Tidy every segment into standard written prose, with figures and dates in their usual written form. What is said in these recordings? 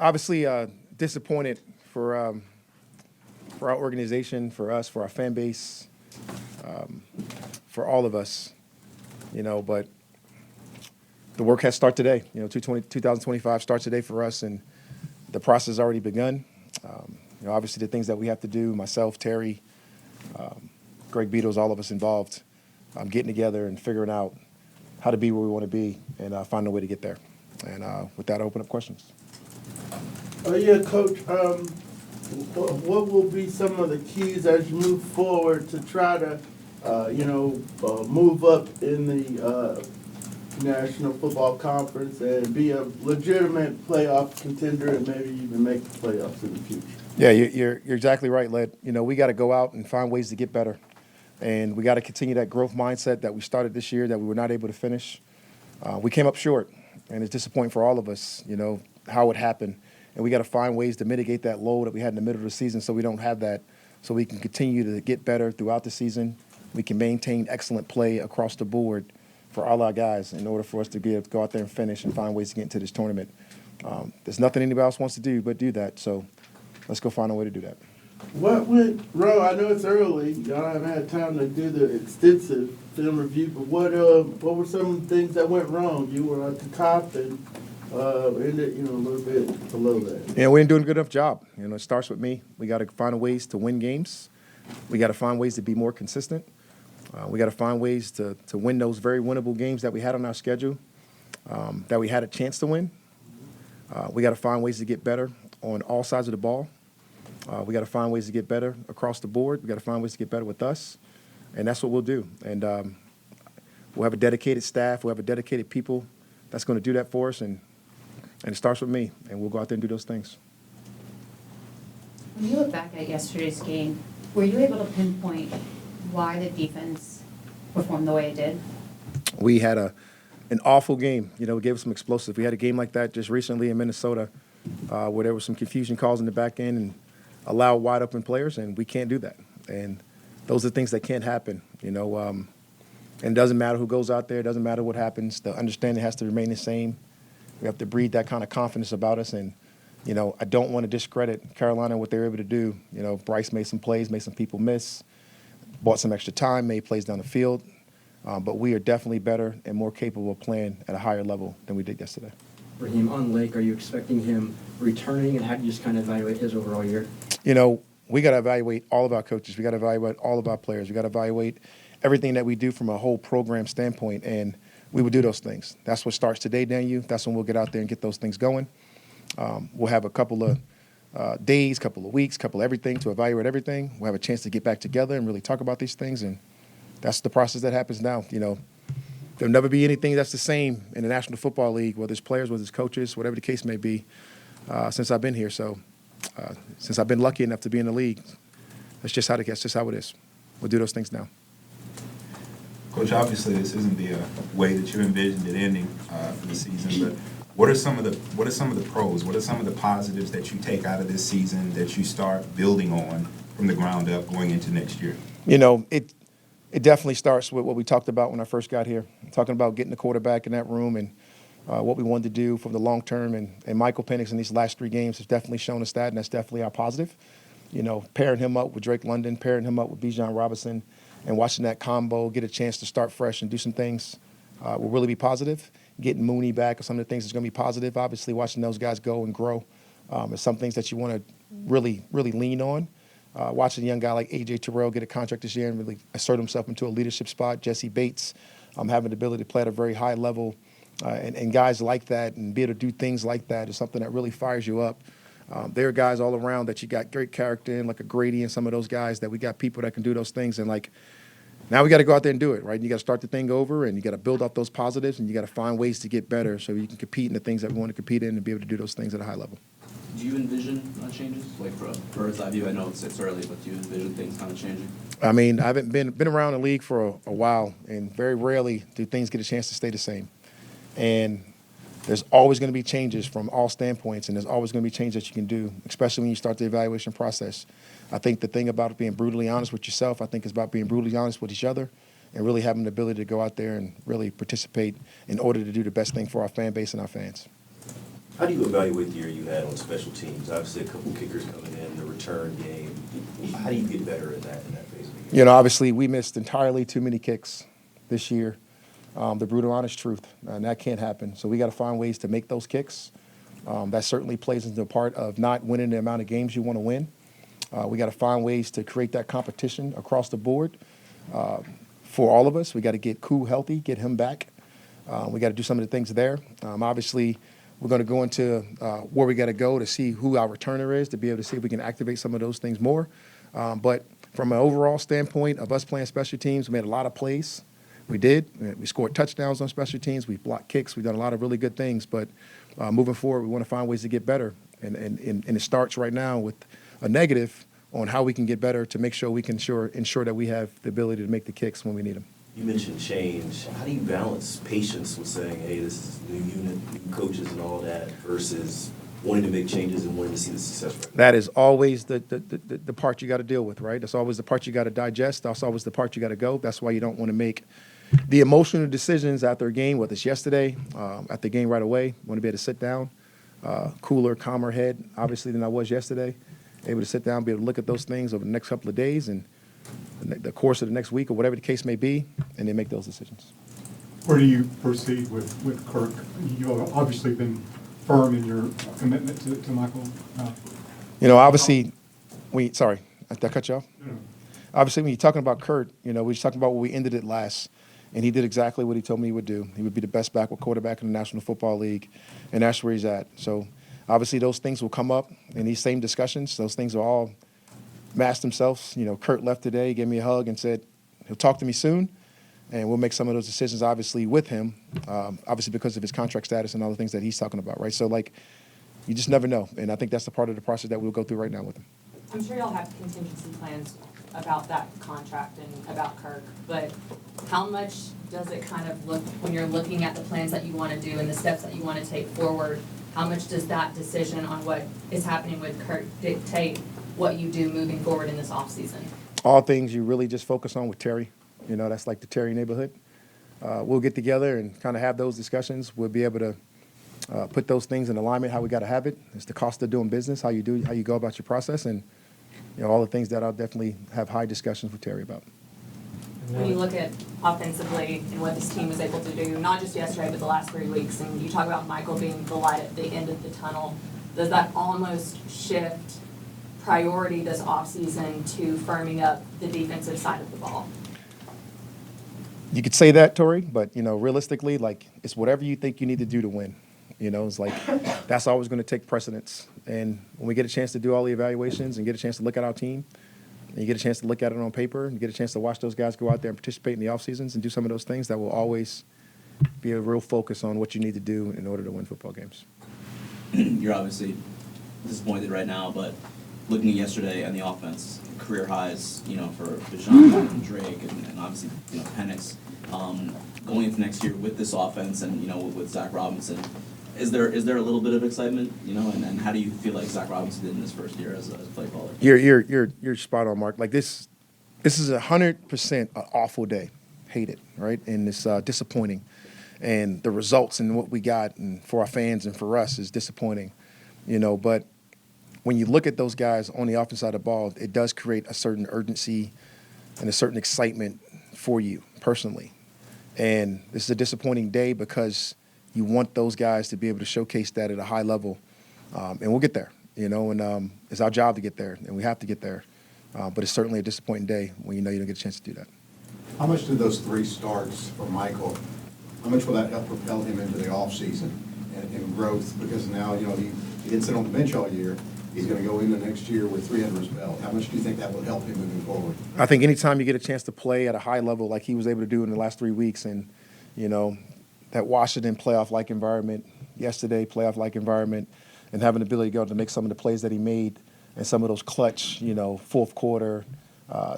Obviously, disappointed for our organization, for us, for our fan base, for all of us, but the work has started today. 2025 starts today for us, and the process has already begun. Obviously, the things that we have to do, myself, Terry, Greg Beatles, all of us involved, getting together and figuring out how to be where we want to be and find a way to get there. And with that, I open up questions. Yeah, Coach, what will be some of the keys as you move forward to try to, move up in the National Football Conference and be a legitimate playoff contender and maybe even make the playoffs in the future? Yeah, you're exactly right, Led. We got to go out and find ways to get better. And we got to continue that growth mindset that we started this year that we were not able to finish. We came up short, and it's disappointing for all of us, how it happened. And we got to find ways to mitigate that low that we had in the middle of the season so we don't have that, so we can continue to get better throughout the season. We can maintain excellent play across the board for all our guys in order for us to go out there and finish and find ways to get into this tournament. There's nothing anybody else wants to do but do that. So let's go find a way to do that. What went wrong? I know it's early. Y'all haven't had time to do the extensive film review, but what were some of the things that went wrong? You were at the top and ended, a little bit below that. Yeah, we didn't do a good enough job. It starts with me. We got to find ways to win games. We got to find ways to be more consistent. We got to find ways to win those very winnable games that we had on our schedule, that we had a chance to win. We got to find ways to get better on all sides of the ball. We got to find ways to get better across the board. We got to find ways to get better with us, and that's what we'll do. And we'll have a dedicated staff. We'll have a dedicated people that's going to do that for us, and it starts with me, and we'll go out there and do those things. When you look back at yesterday's game, were you able to pinpoint why the defense performed the way it did? We had an awful game. We gave us some explosive. We had a game like that just recently in Minnesota where there was some confusion calls in the back end and allowed wide open players, and we can't do that. And those are things that can't happen, and it doesn't matter who goes out there. It doesn't matter what happens. The understanding has to remain the same. We have to breed that kind of confidence about us. And, I don't want to discredit Carolina, what they were able to do. Bryce made some plays, made some people miss, bought some extra time, made plays down the field. But we are definitely better and more capable of playing at a higher level than we did yesterday. Raheem, on Lake, are you expecting him returning, and how do you just kind of evaluate his overall year? We got to evaluate all of our coaches. We got to evaluate all of our players. We got to evaluate everything that we do from a whole program standpoint, and we will do those things. That's what starts today, Daniel. That's when we'll get out there and get those things going. We'll have a couple of days, couple of weeks, couple of everything to evaluate everything. We'll have a chance to get back together and really talk about these things, and that's the process that happens now. There'll never be anything that's the same in the National Football League, whether it's players, whether it's coaches, whatever the case may be, since I've been here. So since I've been lucky enough to be in the league, that's just how it is. We'll do those things now. Coach, obviously this isn't the way that you envisioned it ending for the season, but what are some of the pros? What are some of the positives that you take out of this season that you start building on from the ground up going into next year? It definitely starts with what we talked about when I first got here, talking about getting the quarterback in that room and what we wanted to do for the long term. And Michael Penix in these last 3 games has definitely shown us that, and that's definitely our positive. Pairing him up with Drake London, pairing him up with Bijan Robinson, and watching that combo get a chance to start fresh and do some things will really be positive. Getting Mooney back are some of the things that's going to be positive. Obviously, watching those guys go and grow is some things that you want to really, really lean on. Watching a young guy like A.J. Terrell get a contract this year and really assert himself into a leadership spot. Jesse Bates having the ability to play at a very high level. And guys like that and be able to do things like that is something that really fires you up. There are guys all around that you got great character in, like a Grady and some of those guys that we got people that can do those things. And, now we got to go out there and do it, right? You got to start the thing over, and you got to build up those positives, and you got to find ways to get better so you can compete in the things that we want to compete in and be able to do those things at a high level. Do you envision changes? From a bird's eye view, I know it's early, but do you envision things kind of changing? I mean, I haven't been around the league for a while, and very rarely do things get a chance to stay the same. And there's always going to be changes from all standpoints, and there's always going to be changes that you can do, especially when you start the evaluation process. I think the thing about being brutally honest with yourself, I think, is about being brutally honest with each other and really having the ability to go out there and really participate in order to do the best thing for our fan base and our fans. How do you evaluate the year you had on special teams? Obviously, a couple kickers coming in, the return game. How do you get better in that phase of the game? You know, obviously, we missed entirely too many kicks this year. The brutal, honest truth, and that can't happen. So we got to find ways to make those kicks. That certainly plays into a part of not winning the amount of games you want to win. We got to find ways to create that competition across the board for all of us. We got to get Koo healthy, get him back. We got to do some of the things there. Obviously, we're going to go into where we got to go to see who our returner is, to be able to see if we can activate some of those things more. But from an overall standpoint of us playing special teams, we made a lot of plays. We did. We scored touchdowns on special teams. We blocked kicks. We've done a lot of really good things. But moving forward, we want to find ways to get better. And it starts right now with a negative on how we can get better to make sure we can ensure that we have the ability to make the kicks when we need them. You mentioned change. How do you balance patience with saying, hey, this is a new unit, new coaches and all that, versus wanting to make changes and wanting to see the success rate? That is always the part you got to deal with, right? That's always the part you got to digest. That's always the part you got to go. That's why you don't want to make the emotional decisions after a game, whether it's yesterday, at the game right away. You want to be able to sit down, cooler, calmer head, obviously, than I was yesterday. Able to sit down, be able to look at those things over the next couple of days and the course of the next week or whatever the case may be, and then make those decisions. Where do you proceed with Kirk? You've obviously been firm in your commitment to Michael. You know, obviously, sorry, did I cut you off? No. Obviously, when you're talking about Kurt, you know, we were talking about where we ended it last, and he did exactly what he told me he would do. He would be the best backward quarterback in the National Football League, and that's where he's at. So, obviously, those things will come up in these same discussions. Those things will all mask themselves. You know, Kurt left today, gave me a hug, and said he'll talk to me soon, and we'll make some of those decisions, obviously, with him, obviously because of his contract status and all the things that he's talking about, right? So, like, you just never know, and I think that's the part of the process that we'll go through right now with him. I'm sure y'all have contingency plans about that contract and about Kirk, but how much does it kind of look, when you're looking at the plans that you want to do and the steps that you want to take forward, how much does that decision on what is happening with Kirk dictate what you do moving forward in this offseason? All things you really just focus on with Terry. You know, that's like the Terry neighborhood. We'll get together and kind of have those discussions. We'll be able to put those things in alignment, how we got to have it. It's the cost of doing business, how you go about your process, and you know, all the things that I'll definitely have high discussions with Terry about. When you look at offensively and what this team was able to do, not just yesterday, but the last 3 weeks, and you talk about Michael being the light at the end of the tunnel, does that almost shift priority this offseason to firming up the defensive side of the ball? You could say that, Tori, but, you know, realistically, like, it's whatever you think you need to do to win. You know, it's like that's always going to take precedence. And when we get a chance to do all the evaluations and get a chance to look at our team, and you get a chance to look at it on paper and get a chance to watch those guys go out there and participate in the off seasons and do some of those things, that will always be a real focus on what you need to do in order to win football games. You're obviously disappointed right now, but looking at yesterday and the offense, career highs, you know, for Deshaun and Drake and obviously, you know, Penix. Going into next year with this offense and, you know, with Zach Robinson, is there a little bit of excitement, you know, and how do you feel like Zach Robinson did in his first year as a play caller? You're spot on, Mark. Like this is 100% an awful day. Hate it, right? And it's disappointing. And the results and what we got and for our fans and for us is disappointing, you know. But when you look at those guys on the offense side of the ball, it does create a certain urgency and a certain excitement for you personally. And this is a disappointing day because you want those guys to be able to showcase that at a high level. And we'll get there, you know, and it's our job to get there, and we have to get there. But it's certainly a disappointing day when you know you don't get a chance to do that. How much did those 3 starts for Michael, how much will that help propel him into the offseason and growth? Because now, you know, he didn't sit on the bench all year. He's going to go into next year with 3 under his belt. How much do you think that will help him moving forward? I think anytime you get a chance to play at a high level like he was able to do in the last 3 weeks, and, you know, that Washington playoff-like environment, yesterday playoff-like environment, and having the ability to go to make some of the plays that he made and some of those clutch, you know, fourth quarter,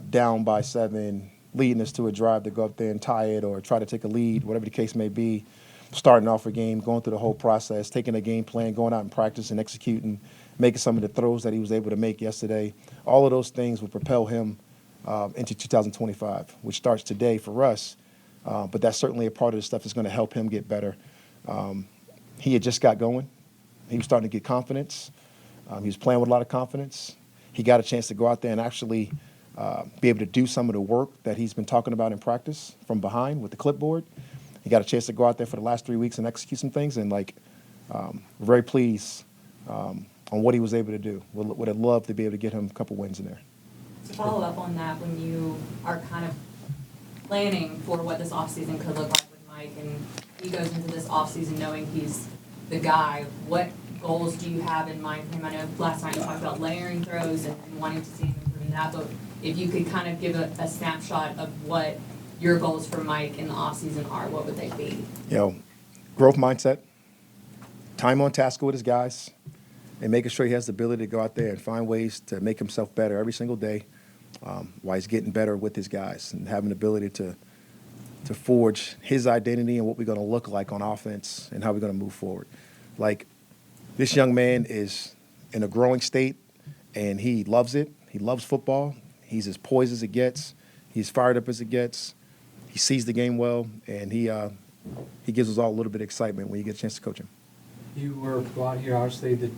down by 7, leading us to a drive to go up there and tie it or try to take a lead, whatever the case may be, starting off a game, going through the whole process, taking a game plan, going out and practice and executing, making some of the throws that he was able to make yesterday. All of those things will propel him into 2025, which starts today for us. But that's certainly a part of the stuff that's going to help him get better. He had just got going. He was starting to get confidence. He was playing with a lot of confidence. He got a chance to go out there and actually be able to do some of the work that he's been talking about in practice from behind with the clipboard. He got a chance to go out there for the last 3 weeks and execute some things, and very pleased on what he was able to do. Would have loved to be able to get him a couple wins in there. To follow up on that, when you are kind of planning for what this offseason could look like with Mike, and he goes into this offseason knowing he's the guy, what goals do you have in mind for him? I know last night you talked about layering throws and wanting to see him improve in that, but if you could kind of give a snapshot of what your goals for Mike in the offseason are, what would they be? Growth mindset, time on task with his guys, and making sure he has the ability to go out there and find ways to make himself better every single day while he's getting better with his guys and having the ability to forge his identity and what we're going to look like on offense and how we're going to move forward. This young man is in a growing state, and he loves it. He loves football. He's as poised as it gets. He's fired up as it gets. He sees the game well, and he gives us all a little bit of excitement when you get a chance to coach him. You were brought here, obviously, the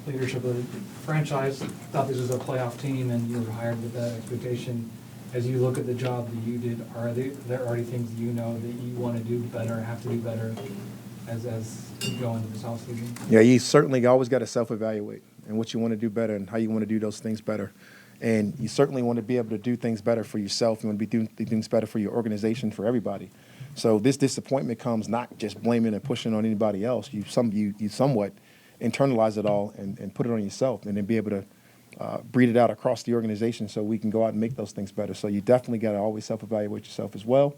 leadership of the franchise thought this was a playoff team, and you were hired with that expectation. As you look at the job that you did, are there already things that you know that you want to do better, have to do better as you go into this offseason? Yeah, you certainly always got to self-evaluate and what you want to do better and how you want to do those things better. And you certainly want to be able to do things better for yourself. You want to be doing things better for your organization, for everybody. So this disappointment comes not just blaming and pushing on anybody else. You somewhat internalize it all and put it on yourself, and then be able to breed it out across the organization so we can go out and make those things better. So you definitely got to always self-evaluate yourself as well,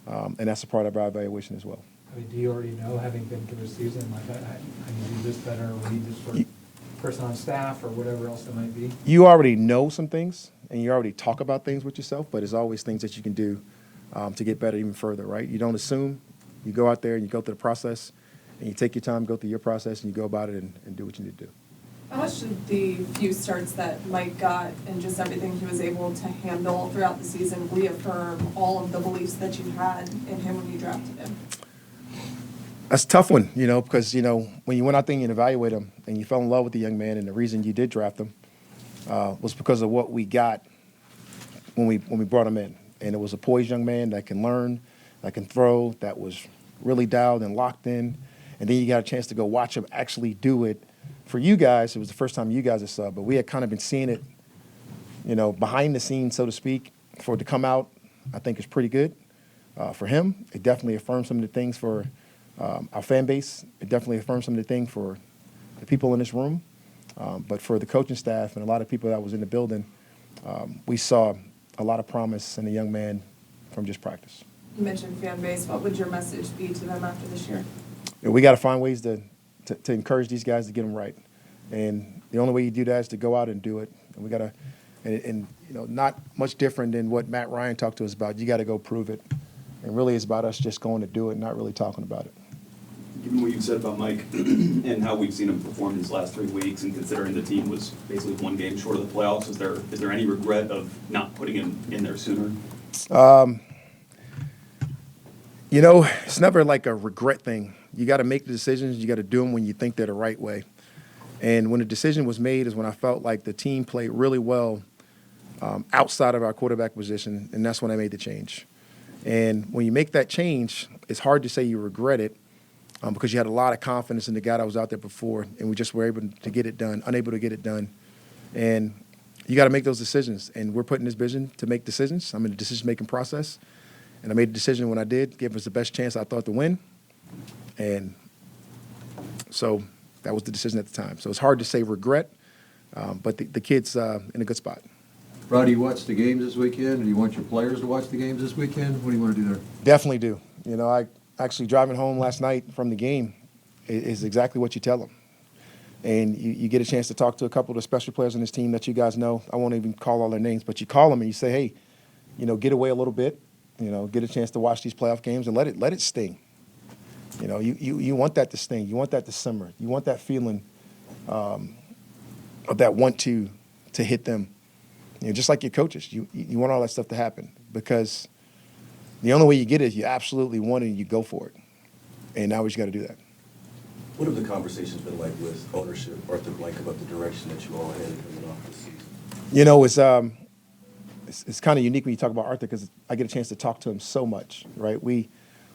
and that's a part of our evaluation as well. I mean, do you already know, having been through a season, I need to do this better, or we need this sort of person on staff, or whatever else it might be? You already know some things, and you already talk about things with yourself, but there's always things that you can do to get better even further, right? You don't assume. You go out there and you go through the process, and you take your time, go through your process, and you go about it and do what you need to do. How much did the few starts that Mike got and just everything he was able to handle throughout the season reaffirm all of the beliefs that you had in him when you drafted him? That's a tough one, because, when you went out there and you evaluate him and you fell in love with the young man, and the reason you did draft him was because of what we got when we brought him in. And it was a poised young man that can learn, that can throw, that was really dialed and locked in. And then you got a chance to go watch him actually do it. For you guys, it was the first time you guys saw, but we had kind of been seeing it, behind the scenes, so to speak. For it to come out, I think is pretty good. For him, it definitely affirms some of the things for our fan base. It definitely affirms some of the things for the people in this room. But for the coaching staff and a lot of people that was in the building, we saw a lot of promise in a young man from just practice. You mentioned fan base. What would your message be to them after this year? We got to find ways to encourage these guys to get them right. And the only way you do that is to go out and do it. And we got to, and not much different than what Matt Ryan talked to us about. You got to go prove it. And really it's about us just going to do it, not really talking about it. Given what you've said about Mike and how we've seen him perform these last 3 weeks, and considering the team was basically one game short of the playoffs, is there any regret of not putting him in there sooner? It's never like a regret thing. You got to make the decisions. You got to do them when you think they're the right way. And when the decision was made is when I felt like the team played really well outside of our quarterback position, and that's when I made the change. And when you make that change, it's hard to say you regret it because you had a lot of confidence in the guy that was out there before, and we just were unable to get it done. And you got to make those decisions. And we're put in this vision to make decisions. I'm in the decision-making process. And I made a decision when I did, give us the best chance I thought to win. And so that was the decision at the time. So it's hard to say regret, but the kid's in a good spot. Rod, do you watch the games this weekend? Do you want your players to watch the games this weekend? What do you want to do there? Definitely do. I actually driving home last night from the game is exactly what you tell them. And you get a chance to talk to a couple of the special players on this team that you guys know. I won't even call all their names, but you call them and you say, hey, get away a little bit, get a chance to watch these playoff games and let it sting. You want that to sting. You want that to simmer. You want that feeling of that want to hit them. Just like your coaches, you want all that stuff to happen because the only way you get it is you absolutely want it and you go for it. And now we just got to do that. What have the conversations been like with ownership, Arthur Blank, about the direction that you all headed coming off this season? You know, it's kind of unique when you talk about Arthur because I get a chance to talk to him so much, right? We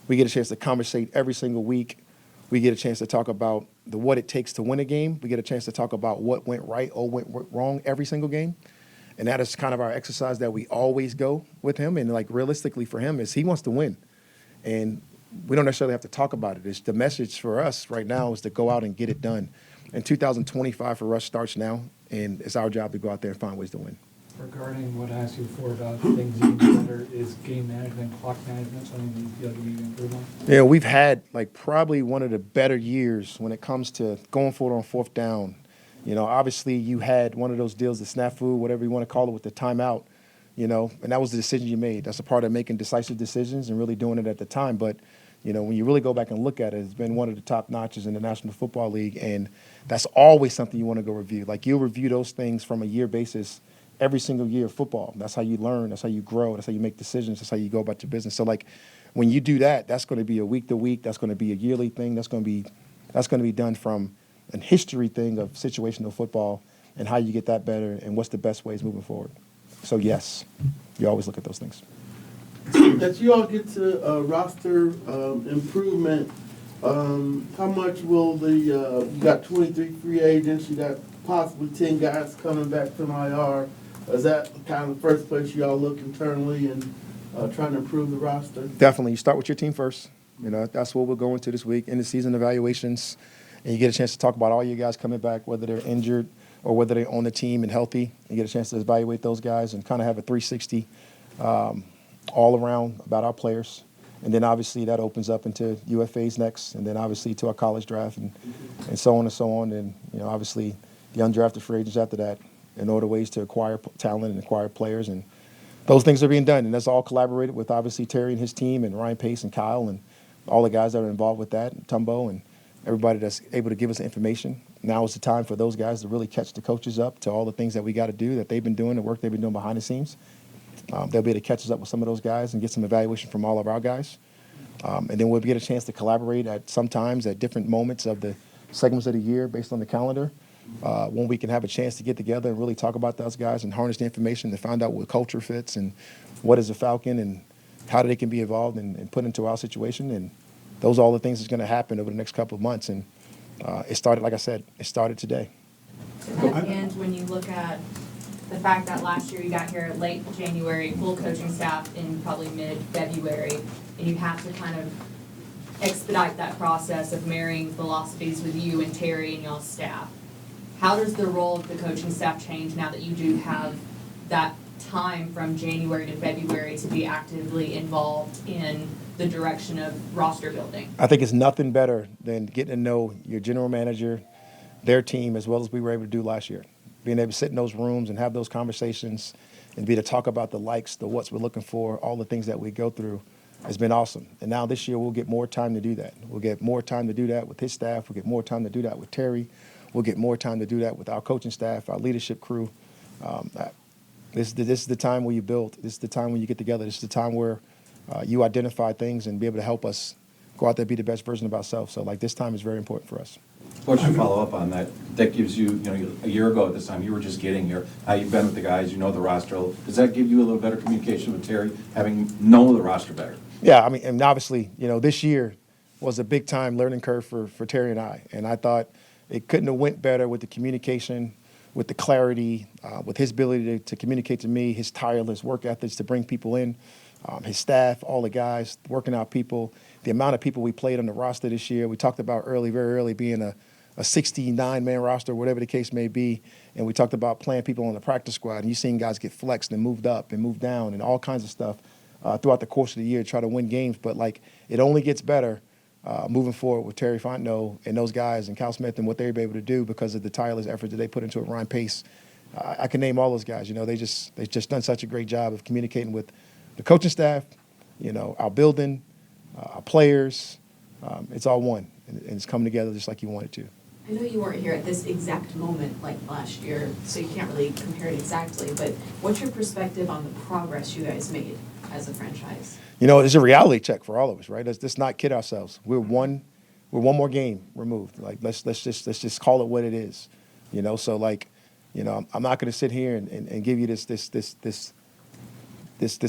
get a chance to conversate every single week. We get a chance to talk about what it takes to win a game. We get a chance to talk about what went right or went wrong every single game. And that is kind of our exercise that we always go with him. And like realistically for him is he wants to win. And we don't necessarily have to talk about it. It's the message for us right now is to go out and get it done. And 2025 for us starts now, and it's our job to go out there and find ways to win. Regarding what I asked you before about things you can do better, is game management, clock management, something that you feel like you need to improve on? Yeah, we've had like probably one of the better years when it comes to going for it on fourth down. You know, obviously you had one of those deals, the snafu, whatever you want to call it, with the timeout, you know, and that was the decision you made. That's a part of making decisive decisions and really doing it at the time. But, you know, when you really go back and look at it, it's been one of the top notches in the National Football League, and that's always something you want to go review. Like you'll review those things from a year basis every single year of football. That's how you learn. That's how you grow. That's how you make decisions. That's how you go about your business. So, like, when you do that, that's going to be a week-to-week. That's going to be a yearly thing. That's going to be done from a history thing of situational football and how you get that better and what's the best ways moving forward. So, yes, you always look at those things. As you all get to roster improvement, how much will you got 23 free agents, you got possibly 10 guys coming back from IR. Is that kind of the first place you all look internally and trying to improve the roster? Definitely. You start with your team first. You know, that's what we'll go into this week, in the season evaluations, and you get a chance to talk about all your guys coming back, whether they're injured or whether they're on the team and healthy. You get a chance to evaluate those guys and kind of have a 360 all around about our players. And then obviously that opens up into UFAs next, and then obviously to our college draft and so on and so on. And, you know, obviously the undrafted free agents after that, in order ways to acquire talent and acquire players. And those things are being done. And that's all collaborated with obviously Terry and his team and Ryan Pace and Kyle and all the guys that are involved with that, and Tumbo and everybody that's able to give us information. Now is the time for those guys to really catch the coaches up to all the things that we got to do, that they've been doing, the work they've been doing behind the scenes. They'll be able to catch us up with some of those guys and get some evaluation from all of our guys. And then we'll get a chance to collaborate at different moments of the segments of the year based on the calendar, when we can have a chance to get together and really talk about those guys and harness the information to find out what culture fits and what is a Falcon and how they can be involved and put into our situation. And those are all the things that's going to happen over the next couple of months. And it started, like I said, it started today. And when you look at the fact that last year you got here late January, full coaching staff in probably mid-February, and you have to kind of expedite that process of marrying philosophies with you and Terry and y'all's staff. How does the role of the coaching staff change now that you do have that time from January to February to be actively involved in the direction of roster building? I think it's nothing better than getting to know your general manager, their team, as well as we were able to do last year. Being able to sit in those rooms and have those conversations and be able to talk about the likes, the what's we're looking for, all the things that we go through has been awesome. And now this year we'll get more time to do that. We'll get more time to do that with his staff. We'll get more time to do that with Terry. We'll get more time to do that with our coaching staff, our leadership crew. This is the time where you build. This is the time when you get together. This is the time where you identify things and be able to help us go out there and be the best version of ourselves. So, like, this time is very important for us. Coach, to follow up on that, that gives you, a year ago at this time, you were just getting here. How you've been with the guys, you know the roster. Does that give you a little better communication with Terry, having known the roster better? Yeah, I mean, and obviously, this year was a big time learning curve for Terry and I. And I thought it couldn't have went better with the communication, with the clarity, with his ability to communicate to me, his tireless work ethics to bring people in, his staff, all the guys, working out people, the amount of people we played on the roster this year. We talked about very early being a 69-man roster, whatever the case may be. And we talked about playing people on the practice squad. And you've seen guys get flexed and moved up and moved down and all kinds of stuff throughout the course of the year to try to win games. But, it only gets better moving forward with Terry Fontenot and those guys and Cal Smith and what they've been able to do because of the tireless effort that they put into it. Ryan Pace, I can name all those guys. They just done such a great job of communicating with the coaching staff, our building, our players. It's all one, and it's coming together just like you want it to. I know you weren't here at this exact moment like last year, so you can't really compare it exactly, but what's your perspective on the progress you guys made as a franchise? It's a reality check for all of us, right? Let's not kid ourselves. We're one we're one more game removed. Like let's just call it what it is, you know. So like, you know, I'm not going to sit here and give you this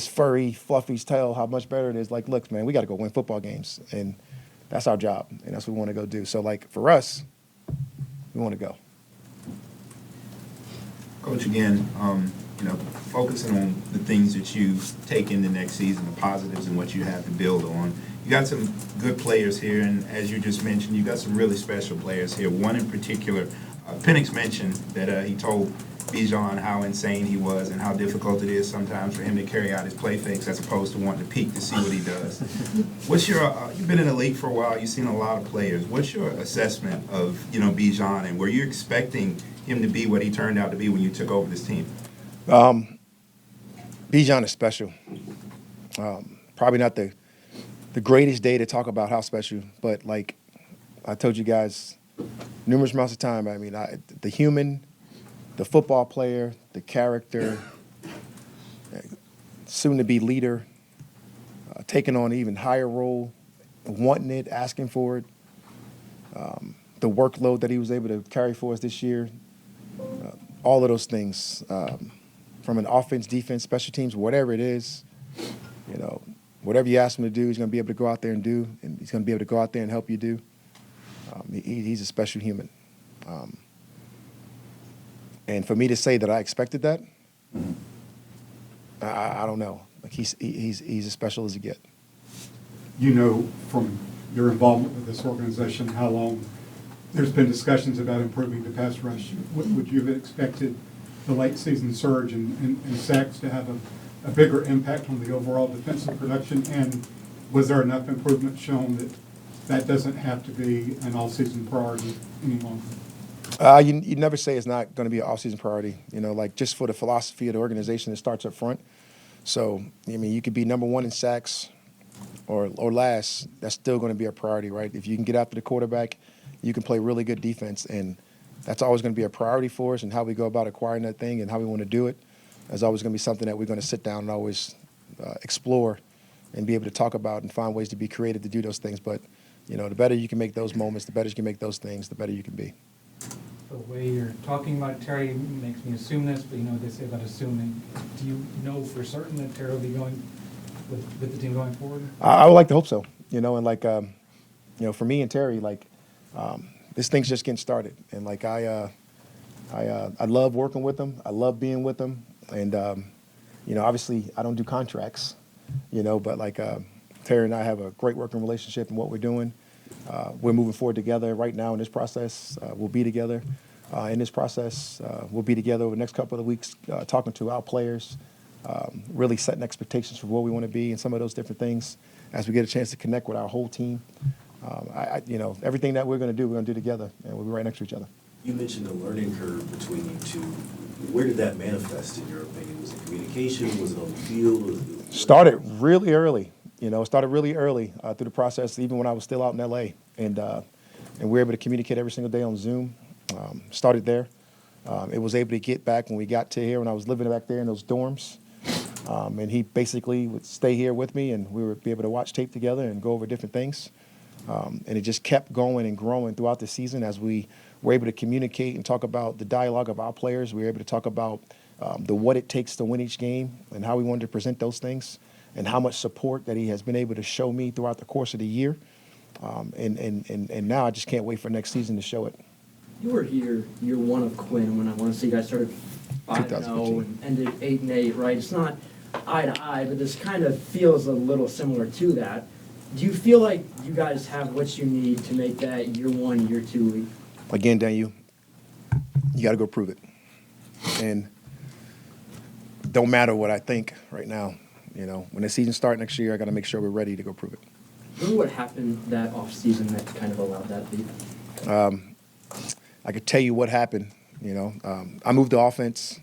furry, fluffy tale how much better it is. Like, look, man, we got to go win football games, and that's our job, and that's what we want to go do. So like for us, we want to go. Coach, again, you know, focusing on the things that you take into next season, the positives and what you have to build on. You got some good players here, and as you just mentioned, you got some really special players here. One in particular, Penix mentioned that he told Bijan how insane he was and how difficult it is sometimes for him to carry out his play fakes as opposed to wanting to peek to see what he does. What's your, you've been in the league for a while, you've seen a lot of players. What's your assessment of, you know, Bijan, and were you expecting him to be what he turned out to be when you took over this team? Bijan is special. Probably not the greatest day to talk about how special, but like I told you guys numerous amounts of time, I mean, the human, the football player, the character, soon-to-be leader, taking on an even higher role, wanting it, asking for it, the workload that he was able to carry for us this year, all of those things, from an offense, defense, special teams, whatever it is, you know, whatever you ask him to do, he's going to be able to go out there and do, and he's going to be able to go out there and help you do. He's a special human. And for me to say that I expected that, I don't know. Like he's as special as you get. You know from your involvement with this organization how long there's been discussions about improving the pass rush. Would you have expected the late season surge in sacks to have a bigger impact on the overall defensive production? And was there enough improvement shown that doesn't have to be an all-season priority any longer? You never say it's not going to be an off-season priority. You know, like just for the philosophy of the organization, it starts up front. So, I mean, you could be number one in sacks or last. That's still going to be a priority, right? If you can get after the quarterback, you can play really good defense, and that's always going to be a priority for us. And how we go about acquiring that thing and how we want to do it is always going to be something that we're going to sit down and always explore and be able to talk about and find ways to be creative to do those things. But, you know, the better you can make those moments, the better you can make those things, the better you can be. The way you're talking about Terry makes me assume this, but you know what they say about assuming. Do you know for certain that Terry will be going with the team going forward? I would like to hope so. You know, and like, you know, for me and Terry, like, this thing's just getting started. And like, I love working with him. I love being with him. And, you know, obviously I don't do contracts, you know, but like Terry and I have a great working relationship in what we're doing. We're moving forward together right now in this process. We'll be together in this process. We'll be together over the next couple of weeks talking to our players, really setting expectations for where we want to be and some of those different things as we get a chance to connect with our whole team. You know, everything that we're going to do, we're going to do together, and we'll be right next to each other. You mentioned the learning curve between you two. Where did that manifest, in your opinion? Was it communication? Was it on the field? Started really early. You know, started really early through the process, even when I was still out in L.A. And we were able to communicate every single day on Zoom. Started there. It was able to get back when we got to here, when I was living back there in those dorms. And he basically would stay here with me, and we would be able to watch tape together and go over different things. And it just kept going and growing throughout the season as we were able to communicate and talk about the dialogue of our players. We were able to talk about the what it takes to win each game and how we wanted to present those things and how much support that he has been able to show me throughout the course of the year. And now I just can't wait for next season to show it. You were here year one of Quinn when I want to say you guys started 5-0 and ended 8-8, right? It's not eye to eye, but this kind of feels a little similar to that. Do you feel like you guys have what you need to make that year one, year two leap? Again, Daniel, you got to go prove it. And don't matter what I think right now. You know, when the season starts next year, I got to make sure we're ready to go prove it. Remember what happened that offseason that kind of allowed that leap? I could tell you what happened. You know, I moved to offense.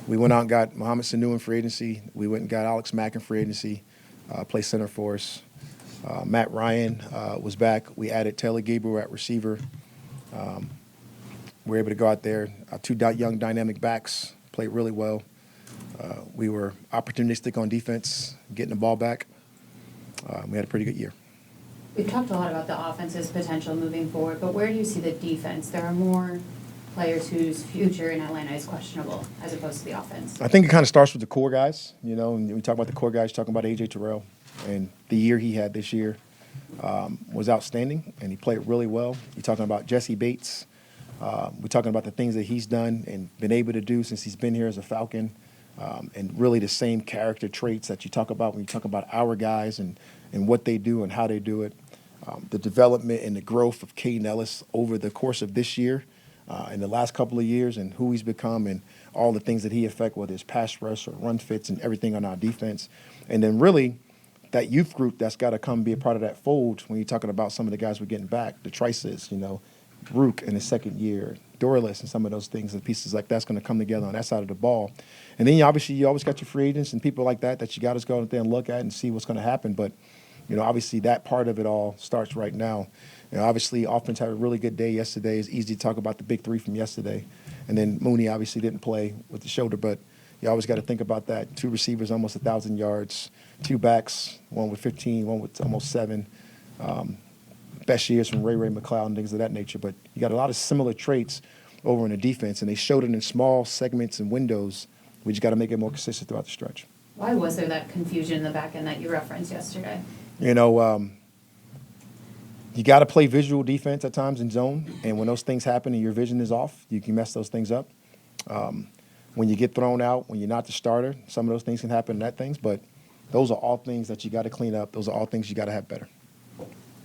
We went out and got Mohamed Sanu in free agency. We went and got Alex Mack in free agency, play center for us. Matt Ryan was back. We added Taylor Gabriel at receiver. We were able to go out there. Our two young dynamic backs played really well. We were opportunistic on defense, getting the ball back. We had a pretty good year. We've talked a lot about the offense's potential moving forward, but where do you see the defense? There are more players whose future in Atlanta is questionable as opposed to the offense. I think it kind of starts with the core guys, you know, and we talk about the core guys, talking about A.J. Terrell, and the year he had this year was outstanding, and he played really well. You're talking about Jesse Bates. We're talking about the things that he's done and been able to do since he's been here as a Falcon, and really the same character traits that you talk about when you talk about our guys and what they do and how they do it. The development and the growth of Caden Ellis over the course of this year, in the last couple of years, and who he's become and all the things that he affects, whether it's pass rush or run fits and everything on our defense. And then really that youth group that's got to come be a part of that fold when you're talking about some of the guys we're getting back, the Trices, you know, Rook in his second year, Dorless and some of those things and pieces like that's going to come together on that side of the ball. And then you always got your free agents and people like that you got to go out there and look at and see what's going to happen. But you know, obviously that part of it all starts right now. You know, obviously offense had a really good day yesterday. It's easy to talk about the big three from yesterday. And then Mooney obviously didn't play with the shoulder, but you always got to think about that. 2 receivers, almost 1,000 yards, 2 backs, one with 15, one with almost 7. Best years from Ray McLeod and things of that nature. But you got a lot of similar traits over in the defense, and they showed it in small segments and windows. We just got to make it more consistent throughout the stretch. Why was there that confusion in the back end that you referenced yesterday? You know, you got to play visual defense at times in zone, and when those things happen and your vision is off, you can mess those things up. When you get thrown out, when you're not the starter, some of those things can happen, but those are all things that you got to clean up. Those are all things you got to have better.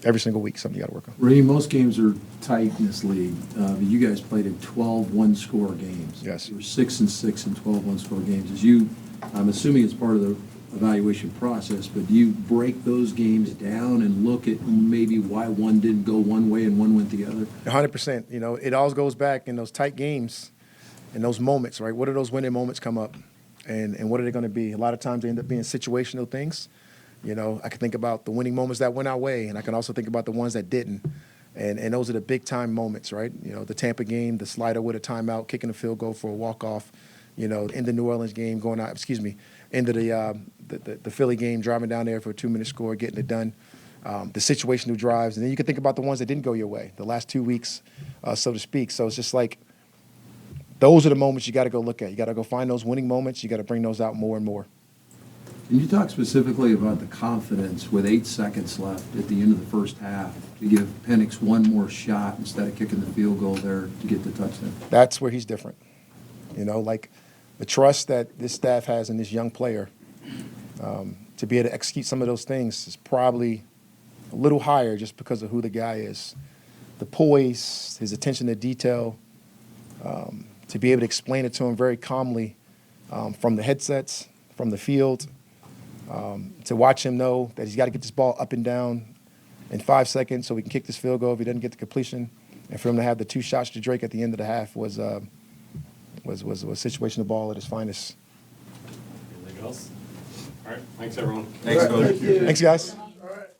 Every single week, something you got to work on. Raheem, most games are tight in this league. But you guys played in 12 one-score games. Yes. You were 6-6 in 12 one-score games. I'm assuming it's part of the evaluation process, but do you break those games down and look at maybe why one didn't go one way and one went the other? 100%. You know, it all goes back in those tight games and those moments, right? What do those winning moments come up? And what are they going to be? A lot of times they end up being situational things. You know, I can think about the winning moments that went our way, and I can also think about the ones that didn't. And those are the big-time moments, right? You know, the Tampa game, the slider with a timeout, kicking a field goal for a walk-off. You know, in the New Orleans game, into the Philly game, driving down there for a 2-minute score, getting it done. The situational drives. And then you can think about the ones that didn't go your way, the last 2 weeks, so to speak. So it's just like those are the moments you got to go look at. You got to go find those winning moments. You got to bring those out more and more. Can you talk specifically about the confidence with 8 seconds left at the end of the first half to give Penix one more shot instead of kicking the field goal there to get the touchdown? That's where he's different. You know, like the trust that this staff has in this young player to be able to execute some of those things is probably a little higher just because of who the guy is. The poise, his attention to detail, to be able to explain it to him very calmly from the headsets, from the field, to watch him know that he's got to get this ball up and down in 5 seconds so he can kick this field goal if he doesn't get the completion. And for him to have the 2 shots to Drake at the end of the half was situational ball at its finest. Anything else? All right, thanks everyone. Thanks, Coach. Thanks, guys.